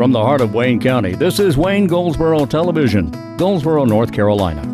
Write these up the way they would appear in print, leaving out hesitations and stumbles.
From the heart of Wayne County, this is Wayne Goldsboro Television, Goldsboro, North Carolina.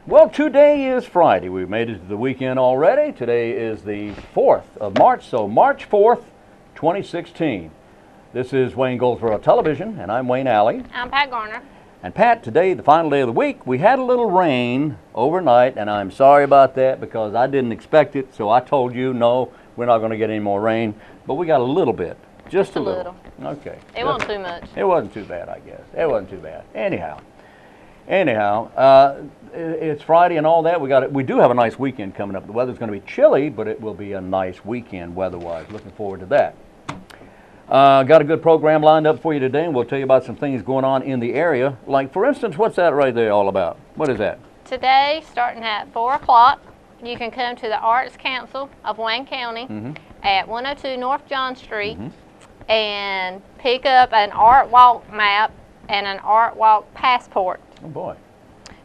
Well, today is Friday. We've made it to the weekend already. Today is the 4th of March, so March 4th, 2016. This is Wayne Goldsboro Television, and I'm Wayne Alley. I'm Pat Garner. And Pat, today, the final day of the week, we had a little rain overnight, and I'm sorry about that because I didn't expect it, so I told you, no, we're not going to get any more rain, but we got a little bit, just a little. Okay. It wasn't too much. It wasn't too bad, I guess. It wasn't too bad. Anyhow, it's Friday and all that. We do have a nice weekend coming up. The weather's going to be chilly, but it will be a nice weekend weather-wise. Looking forward to that. Got a good program lined up for you today, and we'll tell you about some things going on in the area. Like, for instance, what's that right there all about? What is that? Today, starting at 4 o'clock, you can come to the Arts Council of Wayne County at 102 North John Street and pick up an art walk map and an art walk passport. Oh, boy.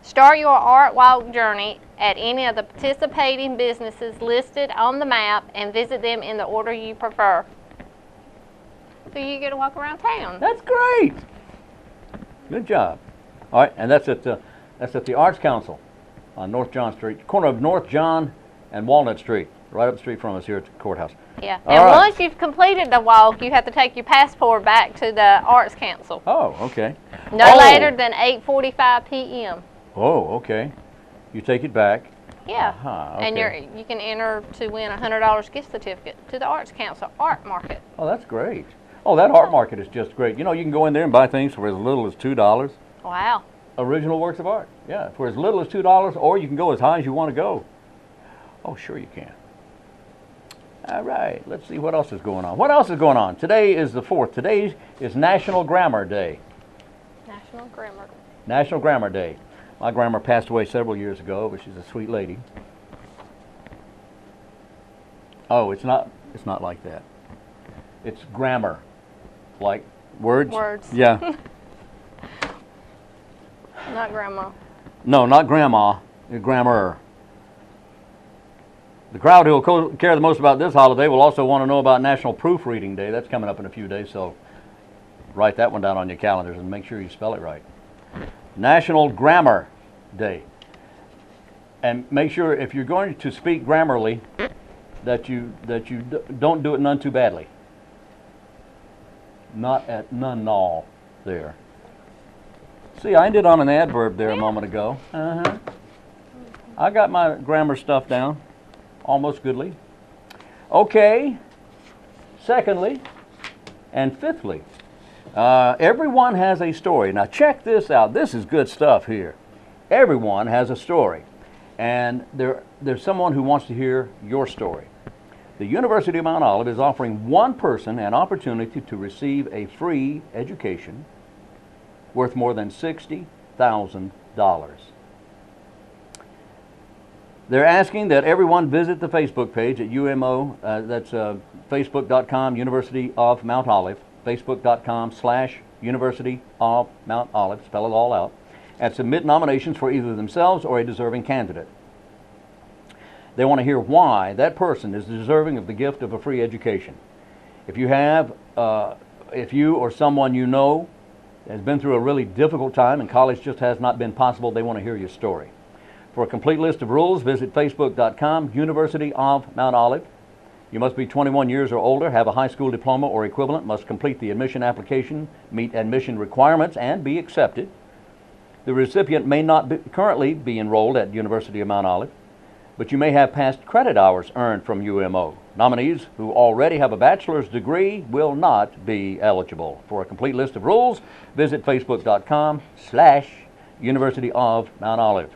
Start your art walk journey at any of the participating businesses listed on the map and visit them in the order you prefer. So you get to walk around town. That's great. Good job. All right, and that's at the Arts Council on North John Street, corner of North John and Walnut Street, right up the street from us here at the courthouse. Yeah, and once you've completed the walk, you have to take your passport back to the Arts Council. Oh, okay. No later than 8:45 p.m. Oh, okay. You take it back. Yeah, Okay. and you can enter to win a $100 gift certificate to the Arts Council Art Market. Oh, that's great. Oh, that art market is just great. You know, you can go in there and buy things for as little as $2. Wow. Original works of art. Yeah, for as little as $2, or you can go as high as you want to go. Oh, sure you can. All right, let's see what else is going on. What else is going on? Today is the 4th. Today is National Grammar Day. National Grammar Day. My grandma passed away several years ago, but she's a sweet lady. Oh, it's not like that. It's grammar. Like words? Words. Yeah. Not grandma. No, not grandma. Grammar. The crowd who will care the most about this holiday will also want to know about National Proofreading Day. That's coming up in a few days, so write that one down on your calendars and make sure you spell it right. National Grammar Day. And make sure if you're going to speak grammarly that you don't do it none too badly. Not at none all there. See, I ended on an adverb there a moment ago. I got my grammar stuff down. Almost goodly. Okay. Secondly, and fifthly, everyone has a story. Now check this out. This is good stuff here. Everyone has a story. And there's someone who wants to hear your story. The University of Mount Olive is offering one person an opportunity to receive a free education worth more than $60,000. They're asking that everyone visit the Facebook page at UMO, that's facebook.com, University of Mount Olive, facebook.com/University of Mount Olive, spell it all out, and submit nominations for either themselves or a deserving candidate. They want to hear why that person is deserving of the gift of a free education. If you or someone you know has been through a really difficult time and college just has not been possible, they want to hear your story. For a complete list of rules, visit facebook.com, University of Mount Olive. You must be 21 years or older, have a high school diploma or equivalent, must complete the admission application, meet admission requirements, and be accepted. The recipient may not currently be enrolled at University of Mount Olive, but you may have past credit hours earned from UMO. Nominees who already have a bachelor's degree will not be eligible. For a complete list of rules, visit facebook.com/University of Mount Olive.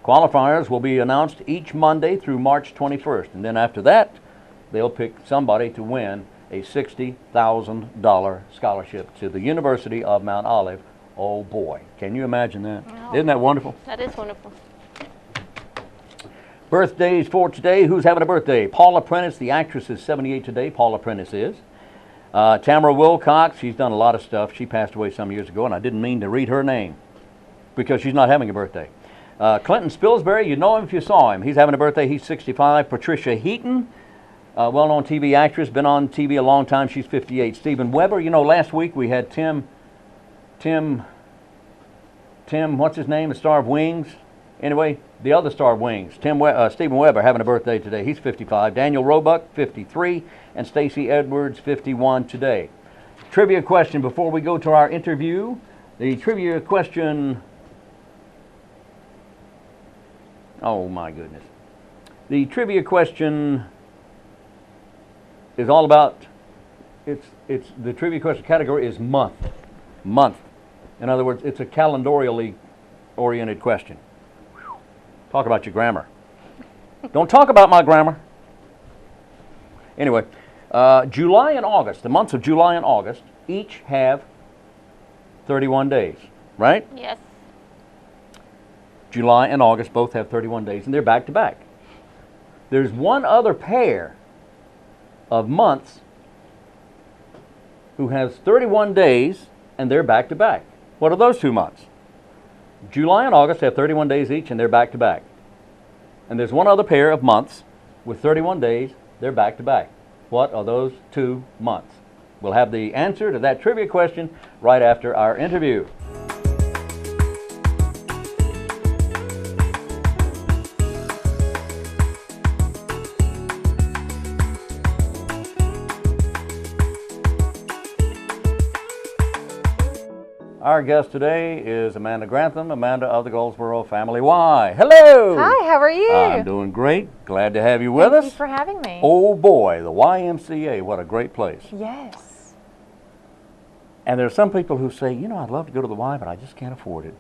Qualifiers will be announced each Monday through March 21st, and then after that, they'll pick somebody to win a $60,000 scholarship to the University of Mount Olive. Oh boy, can you imagine that? Oh. Isn't that wonderful? That is wonderful. Birthdays for today. Who's having a birthday? Paula Prentice, the actress, is 78 today. Paula Prentice is. Tamara Wilcox, she's done a lot of stuff. She passed away some years ago, and I didn't mean to read her name because she's not having a birthday. Clinton Spilsbury, you know him if you saw him. He's having a birthday. He's 65. Patricia Heaton, well-known TV actress, been on TV a long time. She's 58. Stephen Weber, you know, last week we had Tim, what's his name? The star of Wings. Anyway, the other star of Wings, Stephen Weber, having a birthday today. He's 55. Daniel Roebuck, 53. And Stacey Edwards, 51 today. Trivia question before we go to our interview. The trivia question... Oh, my goodness. The trivia question is all about... the trivia question category is month. Month. In other words, it's a calendarially oriented question. Talk about your grammar. Don't talk about my grammar. Anyway, July and August, the months of July and August, each have 31 days, right? Yes. July and August both have 31 days, and they're back to back. There's one other pair of months who has 31 days, and they're back to back. What are those two months? July and August have 31 days each, and they're back to back. And there's one other pair of months with 31 days, they're back to back. What are those two months? We'll have the answer to that trivia question right after our interview. Our guest today is Amanda Grantham, Amanda of the Goldsboro Family Y. Hello! Hi, how are you? I'm doing great. Glad to have you with us. Thank you for having me. Oh boy, the YMCA, what a great place. Yes. And there are some people who say, you know, I'd love to go to the Y, but I just can't afford it.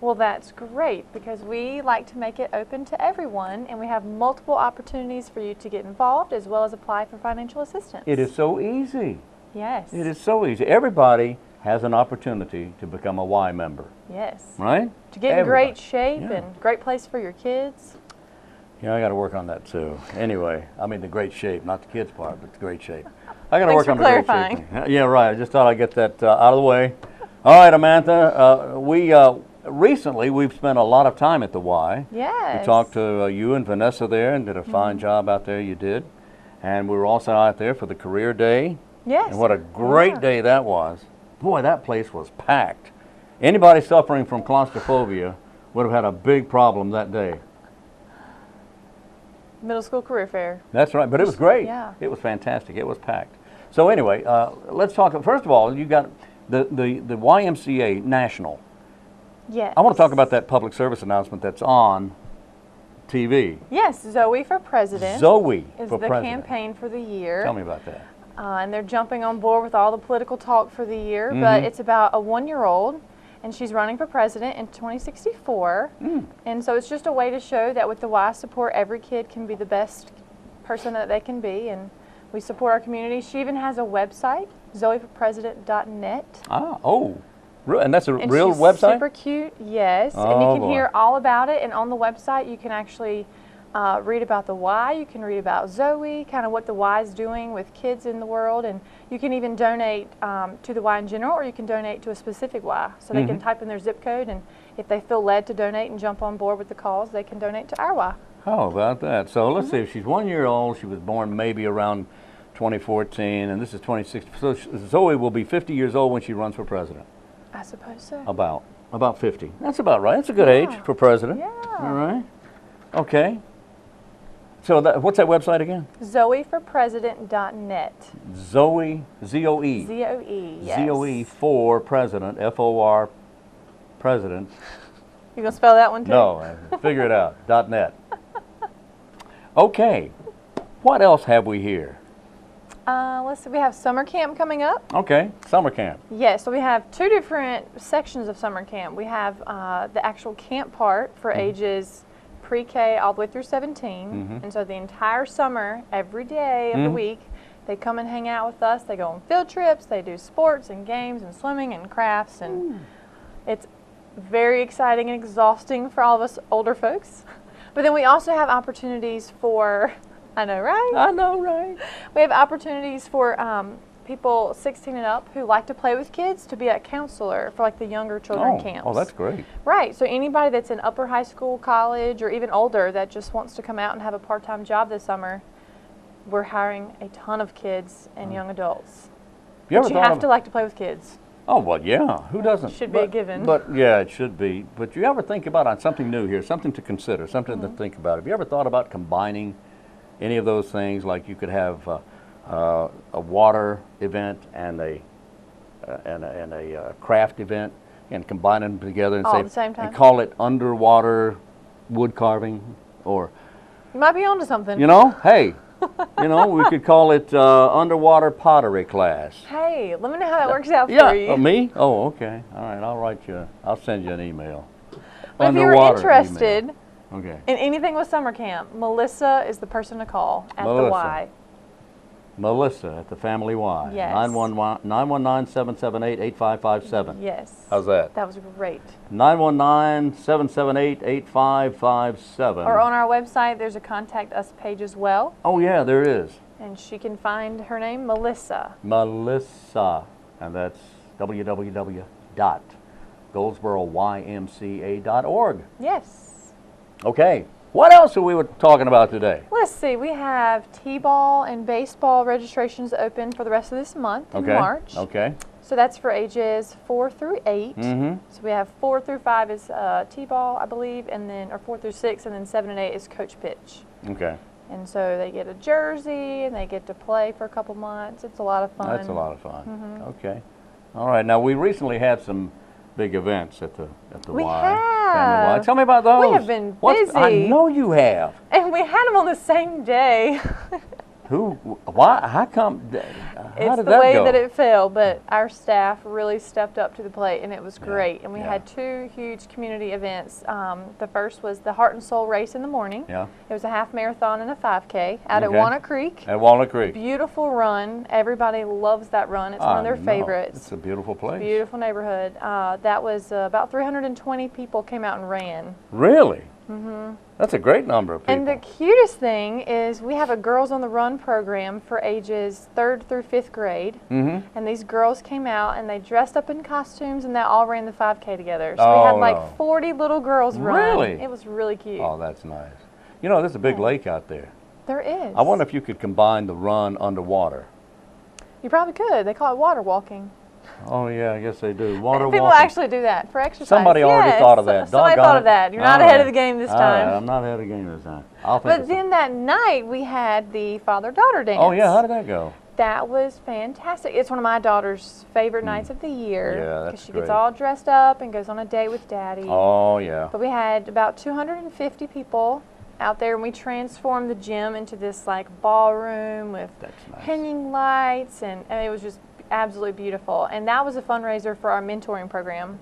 Well, that's great because we like to make it open to everyone, and we have multiple opportunities for you to get involved as well as apply for financial assistance. It is so easy. Yes. It is so easy. Everybody has an opportunity to become a Y member. Yes. Right? To get in great shape Yeah. and great place for your kids. Yeah, I got to work on that too. Anyway, I mean the great shape, not the kids part, but the great shape. I got to work on the great shape. Yeah, right. I just thought I'd get that out of the way. All right, Amanda. Recently we've spent a lot of time at the Y. Yes. We talked to you and Vanessa there, and did a fine job out there. You did, and we were also out there for the career day. Yes. And what a great day that was. Boy, that place was packed. Anybody suffering from claustrophobia would have had a big problem that day. Middle school career fair. That's right, but it was great. Yeah. It was fantastic. It was packed. So anyway, let's talk. First of all, you got the YMCA National. Yes. I want to talk about that public service announcement that's on TV. Yes, Zoe for President. Zoe is for the President. campaign for the year. Tell me about that. And they're jumping on board with all the political talk for the year, but it's about a 1-year-old, and she's running for president in 2064. And so it's just a way to show that with the Y support, every kid can be the best person that they can be, and we support our community. She even has a website, zoeforpresident.net. And that's a And real she's website? super cute, yes. Oh, and you can boy. hear all about it, and on the website you can actually read about the Y, you can read about Zoe, kind of what the Y is doing with kids in the world, and you can even donate to the Y in general, or you can donate to a specific Y. So they can type in their zip code, and if they feel led to donate and jump on board with the cause, they can donate to our Y. How about that? So let's see, if she's 1 year old, she was born maybe around 2014, and this is 2016. So Zoe will be 50 years old when she runs for president. I suppose so. About 50. That's about right. That's a good age for president. Yeah. All right. Okay. So what's that website again? zoeforpresident.net. Zoe, Z-O-E. Z-O-E, yes. Z-O-E for president, F-O-R, president. You gonna spell that one too? No, figure it out, .net. Okay. What else have we here? Let's see, we have summer camp coming up. Okay, summer camp. Yes, so we have 2 different sections of summer camp. We have the actual camp part for ages pre-K all the way through 17. And so the entire summer, every day of the week, they come and hang out with us. They go on field trips, they do sports and games and swimming and crafts, and it's very exciting and exhausting for all of us older folks. But then we also have opportunities for, I know, right? I know, right? We have opportunities for people 16 and up who like to play with kids to be a counselor for like the younger children camps. Oh, that's great. Right, so anybody that's in upper high school, college, or even older that just wants to come out and have a part-time job this summer, we're hiring a ton of kids and young adults. You have to like to play with kids. Oh, well, yeah. Who doesn't? Should be a given. But yeah, it should be. But you ever think about something new here, something to consider, something to think about? Have you ever thought about combining any of those things? Like you could have a water event and a craft event, and combine them together and All say at the same time? and call it underwater wood carving, or You might be onto something. hey. We could call it underwater pottery class. Hey, let me know how that works out for you. Yeah, me? Oh, okay. All right, I'll send you an email. But if you're interested Okay. in anything with summer camp, Melissa is the person to call at the Y. Melissa at the Family Y. Yes. 919-778-8557. Yes. How's that? That was great. 919-778-8557. Or on our website, there's a contact us page as well. Oh, yeah, there is. And she can find her name, Melissa. Melissa. And that's www.goldsboro-ymca.org. Yes. Okay. What else are we talking about today? Let's see. We have T-ball and baseball registrations open for the rest of this month in March. Okay. So that's for ages 4 through 8. Mm-hmm. So we have 4 through 5 is T-ball, I believe, and then or 4 through 6, and then 7 and 8 is coach pitch. Okay. And so they get a jersey and they get to play for a couple months. It's a lot of fun. That's a lot of fun. Okay. All right. Now we recently had some big events at the We Y. have. Family Y. Tell me about those. We have been busy. I know you have. And we had them on the same day. Who? Why? How come? How It's did the that way go? that it fell, but our staff really stepped up to the plate, and it was great. And we yeah. had 2 huge community events. The first was the Heart and Soul race in the morning. Yeah. It was a half marathon and a 5K out at Okay. Walnut Creek. At Walnut Creek. Beautiful run. Everybody loves that run. It's one of their favorites. It's a beautiful place. Beautiful neighborhood. That was about 320 people came out and ran. Really? Mm-hmm. That's a great number of people. And the cutest thing is we have a Girls on the Run program for ages 3rd through 5th grade. Mm-hmm. And these girls came out and they dressed up in costumes and they all ran the 5K together. So we had like 40 little girls run. Really? It was really cute. Oh, that's nice. There's a big lake out there. There is. I wonder if you could combine the run underwater. You probably could. They call it water walking. Oh, yeah, I guess they do. Water People walking. actually do that for exercise. Somebody already Yes. thought of that. Somebody Doggone thought it. of that. You're not All ahead right. of the game this All time. right, I'm not ahead of the game this time. I'll think But of then that night we had the father-daughter dance. Oh, yeah, how did that go? That was fantastic. It's one of my daughter's favorite nights of the year. Yeah, that's she great. gets all dressed up and goes on a date with Daddy. Oh, yeah. But we had about 250 people out there, and we transformed the gym into this like ballroom with That's nice. hanging lights, and it was just absolutely beautiful. And that was a fundraiser for our mentoring program.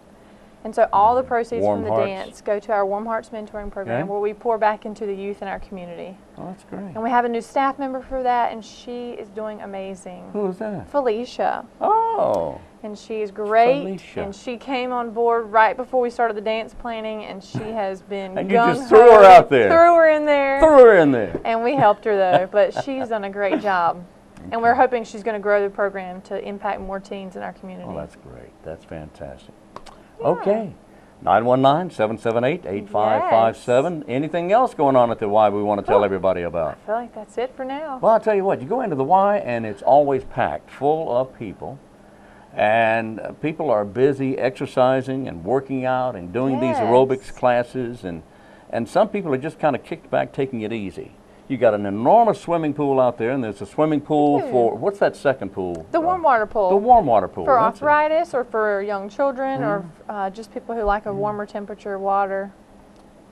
And so all the proceeds Warm from the Hearts. dance go to our Warm Hearts mentoring program, Okay. where we pour back into the youth in our community. Oh, that's great. And we have a new staff member for that, and she is doing amazing. Who was that? Felicia. Oh, And she is great. Felicia. And she came on board right before we started the dance planning, and she has been And you just gung-ho. threw her out there. Threw her in there. threw her in there. And we helped her though, but she's done a great job. And we're hoping she's going to grow the program to impact more teens in our community. Oh, that's great. That's fantastic. Okay. 919-778-8557. Anything else going on at the Y we want to tell everybody about? I feel like that's it for now. Well, I'll tell you what. You go into the Y and it's always packed, full of people. And people are busy exercising and working out and doing these aerobics classes. And some people are just kind of kicked back, taking it easy. You got an enormous swimming pool out there, and there's a swimming pool for, what's that second pool? The warm water pool. The warm water pool. For That's it. arthritis or for young children or just people who like a warmer temperature water.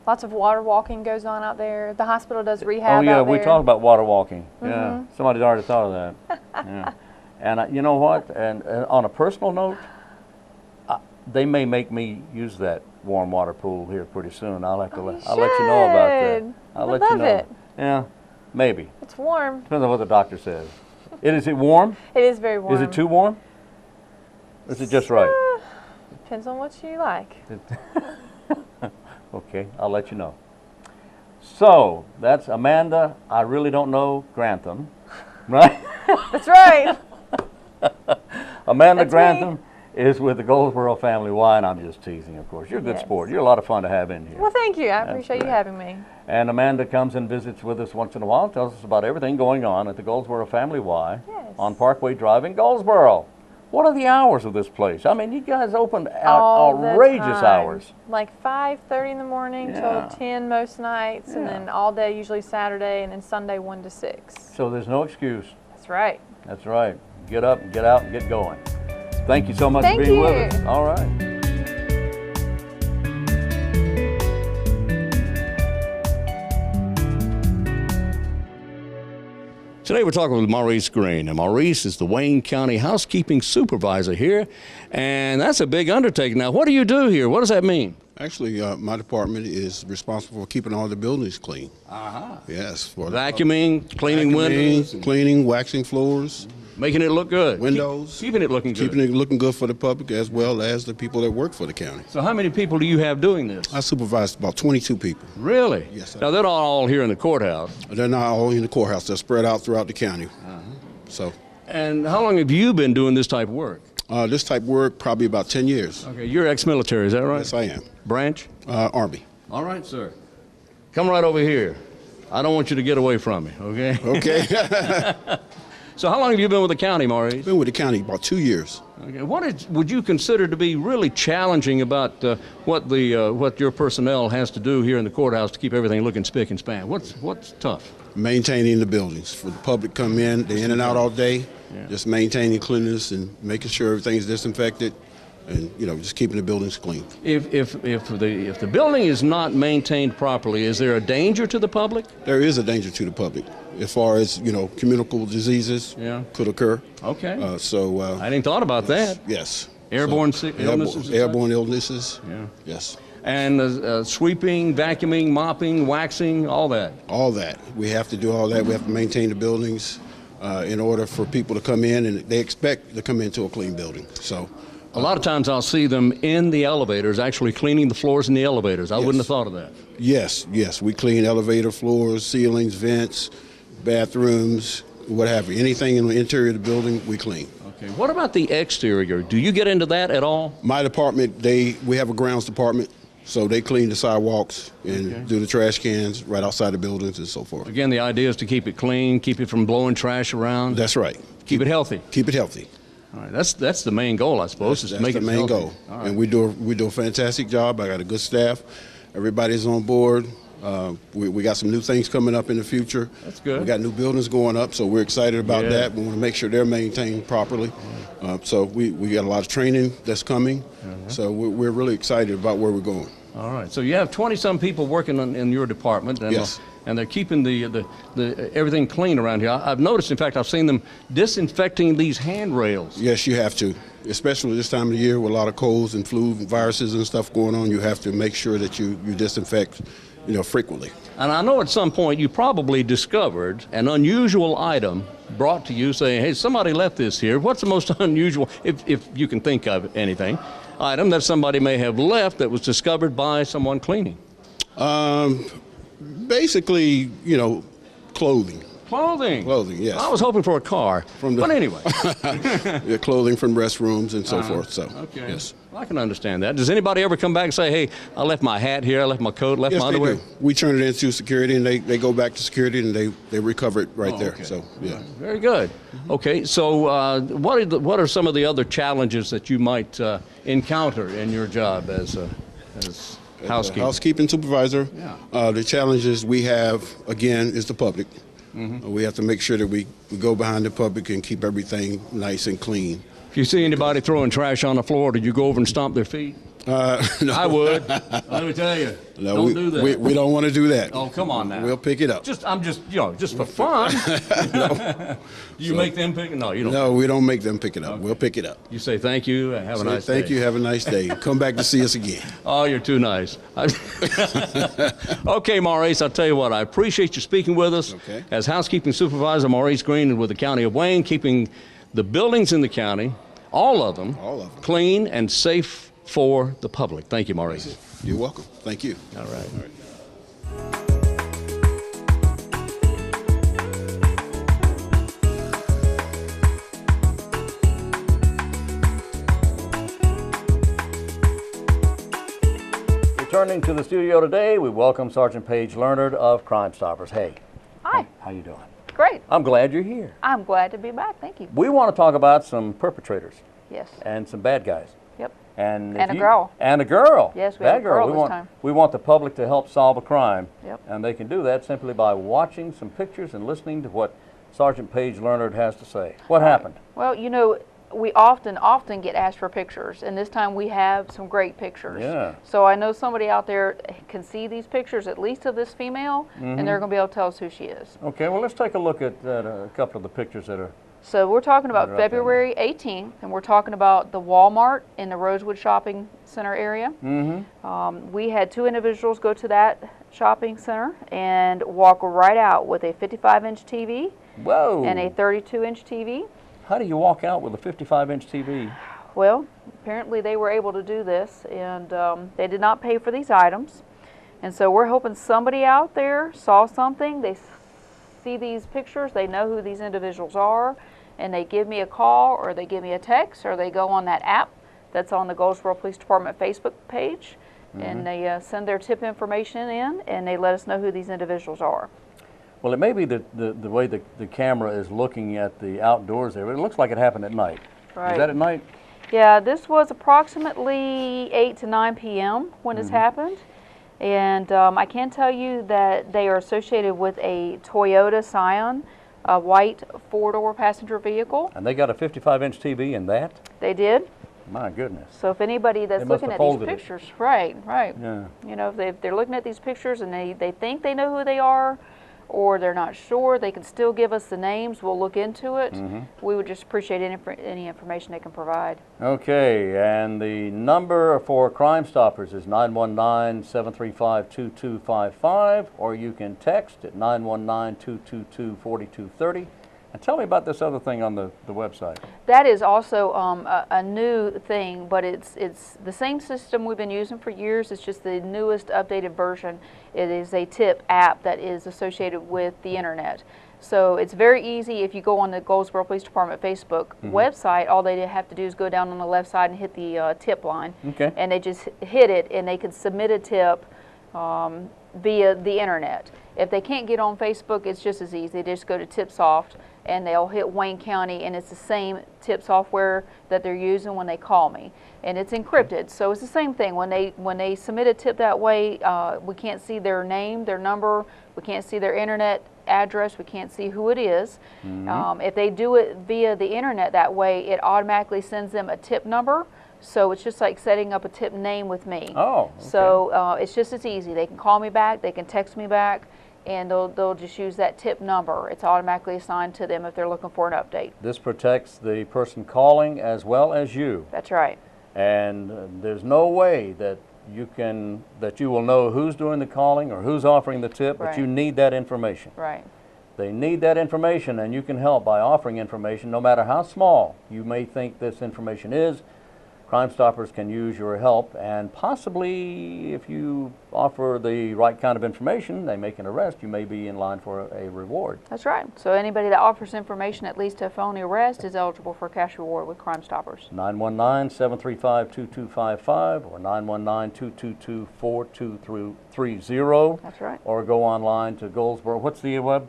Lots of water walking goes on out there. The hospital does rehab Oh yeah, out we there. talked about water walking. Yeah, somebody's already thought of that. Yeah, and you know what? And on a personal note, they may make me use that warm water pool here pretty soon. I'll have to. I'll let you know about that. I'll let you know. It. Yeah, maybe. It's warm. Depends on what the doctor says. Is it warm? It is very warm. Is it too warm? Or is it just right? Depends on what you like. Okay, I'll let you know. So, that's Amanda. I really don't know Grantham, right? That's right. Amanda That's Grantham me. is with the Goldsboro family. Why? And I'm just teasing, of course. You're a good Yes. sport. You're a lot of fun to have in here. Well, thank you. I appreciate you great. having me. And Amanda comes and visits with us once in a while, tells us about everything going on at the Goldsboro Family Y Yes. on Parkway Drive in Goldsboro. What are the hours of this place? I mean, you guys open at All the outrageous time. hours. Like 5:30 in the morning Yeah. till 10 most nights, and Yeah. then all day, usually Saturday, and then Sunday 1 to 6. So there's no excuse. That's right. That's right. Get up, get out, and get going. Thank you so much Thank for being you. with us. All right. Today we're talking with Maurice Green. And Maurice is the Wayne County Housekeeping Supervisor here, and that's a big undertaking. Now, what do you do here? What does that mean? Actually, my department is responsible for keeping all the buildings clean. Yes. For Vacuuming, cleaning windows, cleaning, waxing floors, making it look good. windows. Keeping it looking good. Keeping it looking good for the public as well as the people that work for the county. So how many people do you have doing this? I supervise about 22 people. Really? Yes, sir. Now, they're not all here in the courthouse. They're not all in the courthouse. They're spread out throughout the county. So And how long have you been doing this type of work? this type of work, probably about 10 years. Okay, you're ex-military, is that right? Yes, I am. Branch? Army. All right, sir. Come right over here. I don't want you to get away from me, okay? Okay. So how long have you been with the county, Maurice? Been with the county about 2 years. Okay. Would you consider to be really challenging about what your personnel has to do here in the courthouse to keep everything looking spick and span? What's tough? Maintaining the buildings for the public come in, they're in and out all day, just maintaining cleanliness and making sure everything's disinfected, and just keeping the buildings clean. If the building is not maintained properly, is there a danger to the public? There is a danger to the public as far as communicable diseases could occur. Okay. I So didn't thought about that. yes, Airborne So, illnesses. airborne illnesses. Yeah. Yes. And sweeping, vacuuming, mopping, waxing, all that. All that. We have to do all that. We have to maintain the buildings in order for people to come in, and they expect to come into a clean building. So A lot of times I'll see them in the elevators, actually cleaning the floors in the elevators. I wouldn't have thought of that. yes, we clean elevator floors, ceilings, vents, bathrooms, what have you. Anything in the interior of the building, we clean. Okay. What about the exterior? Do you get into that at all? My department, we have a grounds department, so they clean the sidewalks and do the trash cans right outside the buildings and so forth. Again, the idea is to keep it clean, keep it from blowing trash around. That's right. Keep it healthy. Keep it healthy. All right. That's the main goal, I suppose, is to That's make the it main healthy. goal. All right. And we do a fantastic job. I got a good staff. Everybody's on board. We got some new things coming up in the future. That's good. We got new buildings going up, so we're excited about Yeah. that. We want to make sure they're maintained properly. So we got a lot of training that's coming. So we're really excited about where we're going. All right. So you have 20-some people working in your department, and, Yes. and they're keeping the everything clean around here. I've noticed, in fact, I've seen them disinfecting these handrails. Yes, you have to, especially this time of the year with a lot of colds and flu and viruses and stuff going on. You have to make sure that you disinfect, frequently. And I know at some point you probably discovered an unusual item brought to you saying, hey, somebody left this here. What's the most unusual, if you can think of anything, item that somebody may have left that was discovered by someone cleaning? Basically, clothing. Clothing. Clothing, yes. I was hoping for a car. But anyway. Yeah, clothing from restrooms and so forth. So, Okay. yes. Well, I can understand that. Does anybody ever come back and say, hey, I left my hat here, I left my coat, left Yes, my they underwear? do. We turn it into security, and they go back to security, and they recover it right there. Okay. So, yeah. Very good. Okay, so what are some of the other challenges that you might encounter in your job as housekeeper? Housekeeping supervisor. Yeah. The challenges we have, again, is the public. We have to make sure that we go behind the public and keep everything nice and clean. If you see anybody throwing trash on the floor, did you go over and stomp their feet? No. I would. Let me tell you. No, Don't do that. We don't want to do that. Oh, come on now. We'll pick it up. I'm just, just for fun. You make them pick it? No, you don't. No, we don't make them pick it up. Okay. We'll pick it up. You say thank you and have a nice day. Thank you, have a nice day. Come back to see us again. Oh, you're too nice. Okay, Maurice, I'll tell you what, I appreciate you speaking with us. Okay. As housekeeping supervisor, Maurice Green with the County of Wayne, keeping the buildings in the county, all of them, clean and safe for the public. Thank you, Maurice. You're welcome. Thank you. All right. All right. Returning to the studio today, we welcome Sergeant Paige Learnard of Crimestoppers. Hey. Hi. How you doing? Great. I'm glad you're here. I'm glad to be back. Thank you. We want to talk about some perpetrators. Yes. And some bad guys. Yep. And a girl. And a girl. Yes, we have a girl this time. We want the public to help solve a crime. Yep. And they can do that simply by watching some pictures and listening to what Sergeant Paige Learnard has to say. What happened? Well, we often get asked for pictures, and this time we have some great pictures. Yeah. So I know somebody out there can see these pictures, at least of this female, and they're going to be able to tell us who she is. Okay, well, let's take a look at a couple of the pictures that are... So we're talking about Right there. February 18th, and we're talking about the Walmart in the Rosewood Shopping Center area. We had two individuals go to that shopping center and walk right out with a 55-inch TV Whoa! and a 32-inch TV. How do you walk out with a 55-inch TV? Well, apparently they were able to do this, and they did not pay for these items. And so we're hoping somebody out there saw something, they see these pictures, they know who these individuals are, and they give me a call, or they give me a text, or they go on that app that's on the Goldsboro Police Department Facebook page, and they send their tip information in, and they let us know who these individuals are. Well, it may be the way the camera is looking at the outdoors there. It looks like it happened at night. Right. Is that at night? Yeah, this was approximately 8 to 9 p.m. when this happened. And I can tell you that they are associated with a Toyota Scion, a white four-door passenger vehicle. And they got a 55-inch TV in that? They did. My goodness. So if anybody that's They must looking have at these folded it. pictures, right. Yeah. If they're looking at these pictures and they think they know who they are, or they're not sure, they can still give us the names. We'll look into it. We would just appreciate any information they can provide. Okay, and the number for Crimestoppers is 919-735-2255, or you can text at 919-222-4230. And tell me about this other thing on the website. That is also a new thing, but it's the same system we've been using for years. It's just the newest updated version. It is a tip app that is associated with the internet. So it's very easy. If you go on the Goldsboro Police Department Facebook website, all they have to do is go down on the left side and hit the tip line. Okay. And they just hit it, and they can submit a tip via the internet. If they can't get on Facebook, it's just as easy. They just go to TipSoft, and they'll hit Wayne County, and it's the same tip software that they're using when they call me, and it's encrypted. So it's the same thing. When they submit a tip that way, we can't see their name, their number, we can't see their internet address, we can't see who it is. If they do it via the internet that way, it automatically sends them a tip number. So it's just like setting up a tip name with me. Oh, okay. So it's just as easy. They can call me back, they can text me back, and they'll just use that tip number. It's automatically assigned to them if they're looking for an update. This protects the person calling as well as you. That's right. And there's no way that you will know who's doing the calling or who's offering the tip, but you need that information. Right. They need that information, and you can help by offering information, no matter how small you may think this information is. Crimestoppers can use your help, and possibly if you offer the right kind of information, they make an arrest, you may be in line for a reward. That's right. So anybody that offers information that leads to a felony arrest is eligible for a cash reward with Crimestoppers. 919-735-2255 or 919-222-4230. That's right. Or go online to Goldsboro. What's the web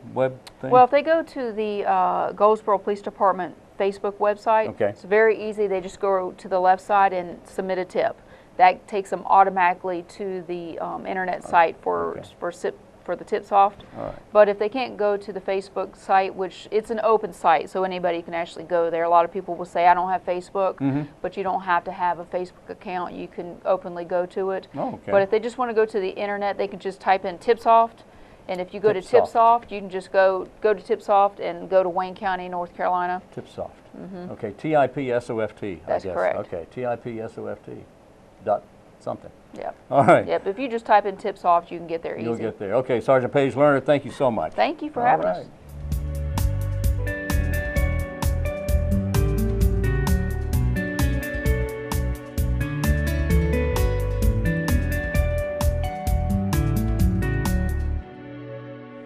thing? Well, if they go to the Goldsboro Police Department Facebook website, it's very easy. They just go to the left side and submit a tip. That takes them automatically to the internet site for for the TipSoft. All right. But if they can't go to the Facebook site, which it's an open site, so anybody can actually go there. A lot of people will say, I don't have Facebook, but you don't have to have a Facebook account. You can openly go to it. Oh, okay. But if they just want to go to the internet, they can just type in TipSoft. And if you go to TipSoft. TipSoft, you can just go to TipSoft and go to Wayne County, North Carolina. TipSoft. Okay, TIPSOFT. That's I guess. correct. Okay, TIPSOFT. Dot something. Yep. All right. Yep. If you just type in TipSoft, you can get there easy. You'll get there. Okay, Sergeant Paige Learnard, thank you so much. Thank you for All having right. us.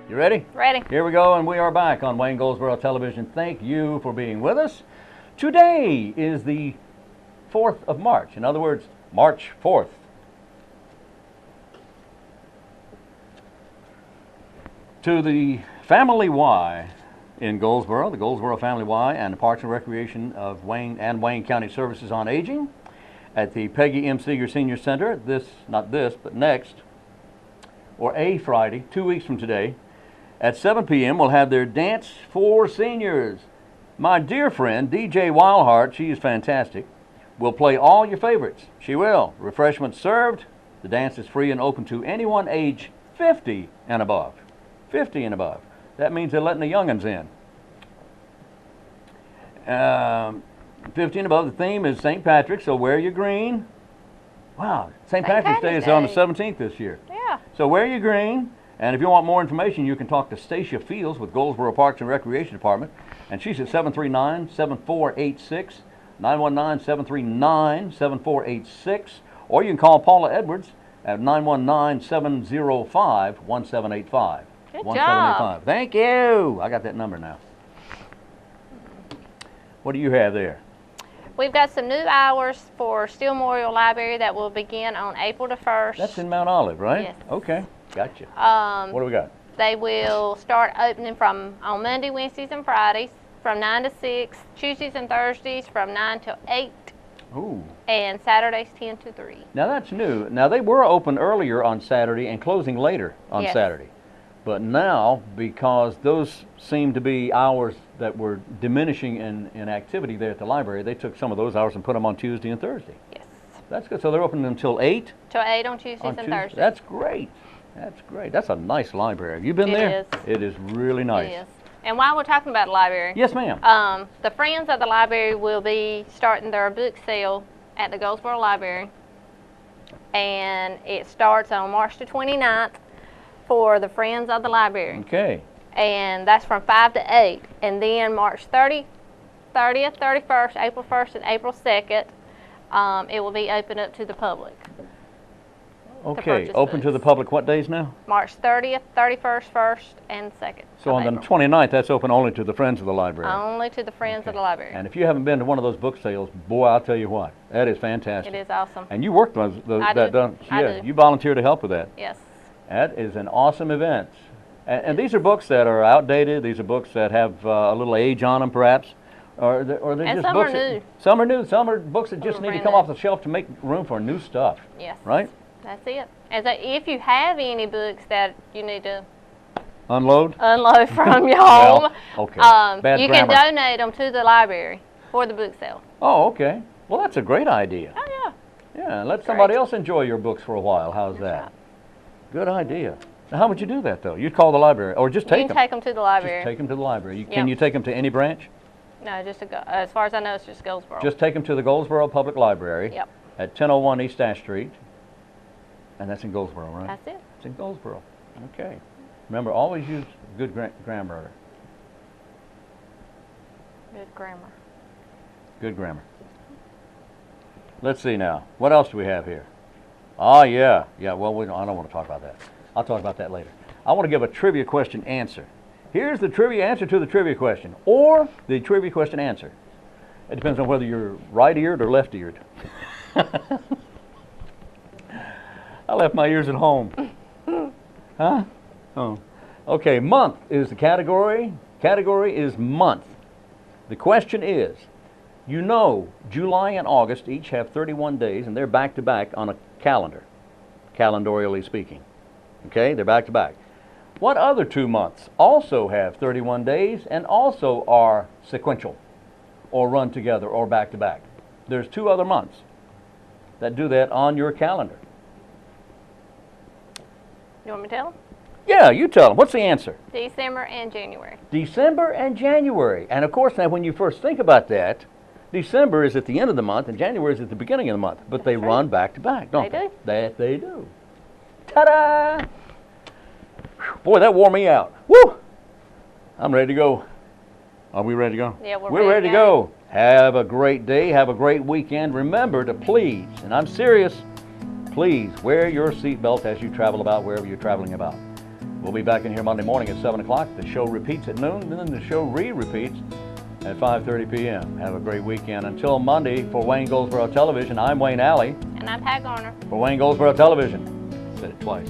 You ready? Ready. Here we go, and we are back on Wayne Goldsboro Television. Thank you for being with us. Today is the 4th of March. In other words, March 4th. To the Family Y in Goldsboro, the Goldsboro Family Y and the Parks and Recreation of Wayne and Wayne County Services on Aging at the Peggy M. Seeger Senior Center, not this, but next, or a Friday, 2 weeks from today, at 7 p.m. we'll have their Dance for Seniors. My dear friend, DJ Wildheart, she is fantastic, will play all your favorites. She will. Refreshments served. The dance is free and open to anyone age 50 and above. 50 and above. That means they're letting the young'uns in. 50 and above, the theme is St. Patrick's, so wear your green. Wow, St. Patrick's Day is on the 17th this year. Yeah. So wear your green, and if you want more information, you can talk to Stacia Fields with Goldsboro Parks and Recreation Department, and she's at 739-7486, 919-739-7486, or you can call Paula Edwards at 919-705-1785. Good 1785. job. Thank you. I got that number now. What do you have there? We've got some new hours for Steel Memorial Library that will begin on April the 1st. That's in Mount Olive, right? Yes. Okay, gotcha. What do we got? They will start opening on Monday, Wednesdays, and Fridays from 9 to 6, Tuesdays and Thursdays from 9 to 8, Ooh. and Saturdays 10 to 3. Now that's new. Now they were open earlier on Saturday and closing later on Yes. Saturday. But now, because those seem to be hours that were diminishing in activity there at the library, they took some of those hours and put them on Tuesday and Thursday. Yes. That's good. So they're open until 8? Till 8 on Tuesdays On and Tuesday. Thursdays. That's great. That's great. That's a nice library. Have you been It there? is. It is really nice. It is. And while we're talking about the library, Yes, ma'am. the Friends of the Library will be starting their book sale at the Goldsboro Library. And it starts on March the 29th for the Friends of the Library. Okay. And that's from 5 to 8. And then March 30th, 31st, April 1st, and April 2nd, it will be open up to the public. Okay. purchase Open to books. the public what days now? March 30th, 31st, 1st, and 2nd. So on the 29th, that's open only to the Friends of the Library. Only to the Friends of the Library. And if you haven't been to one of those book sales, boy, I'll tell you what, that is fantastic. It is awesome. And you worked on I that, do. don't I yeah, do. you volunteered to help with that. Yes. That is an awesome event. And these are books that are outdated. These are books that have a little age on them, perhaps. Or they're And just some books are that- new. Some are new. Some are books that just are need to brand come new. off the shelf to make room for new stuff. Yes. Right? That's it. If you have any books that you need to Unload? unload from your home, Well, okay. Bad you grammar. can donate them to the library for the book sale. Oh, okay. Well, that's a great idea. Oh, yeah. Yeah, let somebody else enjoy your books for a while. How's that? right. Good idea. Now, how would you do that, though? You'd call the library, or just You take can them. take them to the library. Just take them to the library. Can Yeah. you take them to any branch? No, just to go. As far as I know, it's just Goldsboro. Just take them to the Goldsboro Public Library Yep. at 1001 East Ash Street. And that's in Goldsboro, right? That's it. It's in Goldsboro. Okay. Remember, always use good grammar. Good grammar. Good grammar. Let's see now. What else do we have here? Oh, yeah. Yeah, well, I don't want to talk about that. I'll talk about that later. I want to give a trivia question answer. Here's the trivia answer to the trivia question, or the trivia question answer. It depends on whether you're right-eared or left-eared. I left my ears at home. Huh? Oh. Okay, month is the category. Category is month. The question is, you know July and August each have 31 days, and they're back-to-back on a calendar, calendarially speaking. Okay, they're back-to-back. What other 2 months also have 31 days and also are sequential or run together or back to back? There's 2 other months that do that on your calendar. You want me to tell them? Yeah, you tell them. What's the answer? December and January. December and January. And of course, now when you first think about that, December is at the end of the month and January is at the beginning of the month. But they run back to back, don't they? That they do. Ta-da! Boy, that wore me out. Woo! I'm ready to go. Are we ready to go? Yeah, we're ready to go. Have a great day. Have a great weekend. Remember to please, and I'm serious, please wear your seatbelt as you travel about wherever you're traveling about. We'll be back in here Monday morning at 7 o'clock. The show repeats at noon, and then the show re-repeats at 5:30 p.m. Have a great weekend. Until Monday, for Wayne Goldsboro Television, I'm Wayne Alley. And I'm Pat Garner. For Wayne Goldsboro Television. Said it twice.